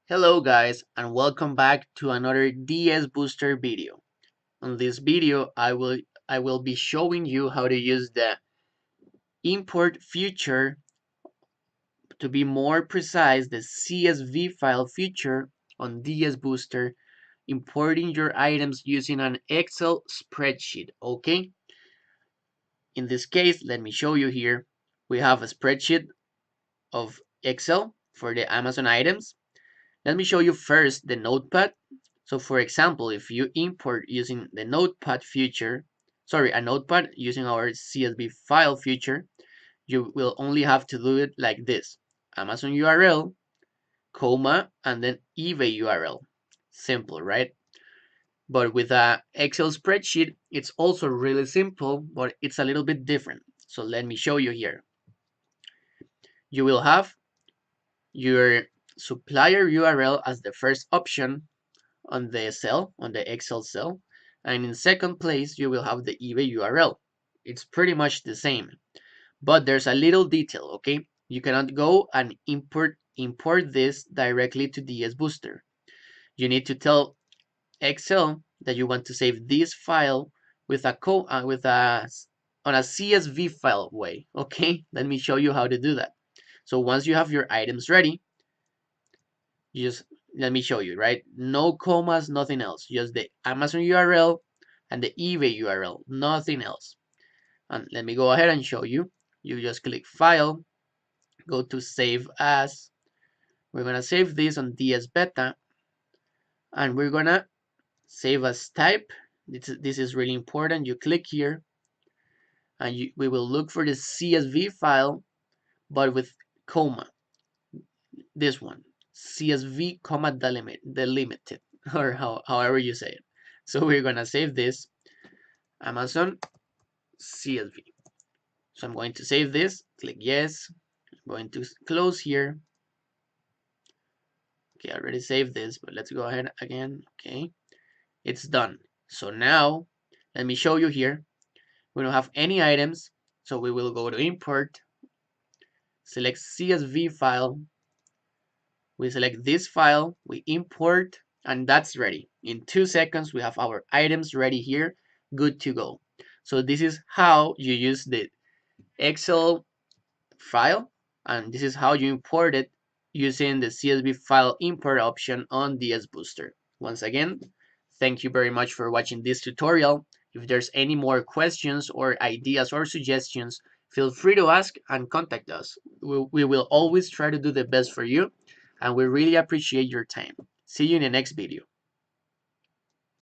Hello guys and welcome back to another DS Booster video. On this video I will be showing you how to use the import feature, to be more precise the CSV file feature on DS Booster, importing your items using an Excel spreadsheet. Okay, in this case let me show you here. We have a spreadsheet of Excel for the Amazon items. Let me show you first the notepad. So for example, if you import using the notepad feature, a notepad using our CSV file feature, you will only have to do it like this: Amazon URL, comma, and then eBay URL. Simple, right? But with a Excel spreadsheet, it's also really simple, but it's a little bit different. So let me show you here. You will have your supplier URL as the first option on the cell, on the Excel cell, and in second place you will have the eBay URL. It's pretty much the same, but there's a little detail. Okay, you cannot go and import this directly to DS Booster. You need to tell Excel that you want to save this file with on a CSV file way. Okay, let me show you how to do that. So once you have your items ready, you just let me show you, right? No commas, nothing else, just the Amazon URL and the eBay URL, nothing else. And let me go ahead and show you. You just click file, go to save as. We're gonna save this on DS beta, and we're gonna save as type. This is really important. You click here and we will look for the CSV file, but with comma. This one, CSV comma delimited, or however you say it. So we're gonna save this Amazon CSV. So I'm going to save this, click yes. I'm going to close here. Okay, I already saved this, but let's go ahead again. Okay, it's done. So now let me show you here. We don't have any items, so we will go to import, select CSV file. We select this file, we import, and that's ready. In 2 seconds, we have our items ready here, good to go. So this is how you use the Excel file, and this is how you import it using the CSV file import option on DS Booster. Once again, thank you very much for watching this tutorial. If there's any more questions or ideas or suggestions, feel free to ask and contact us. We will always try to do the best for you, and we really appreciate your time. See you in the next video.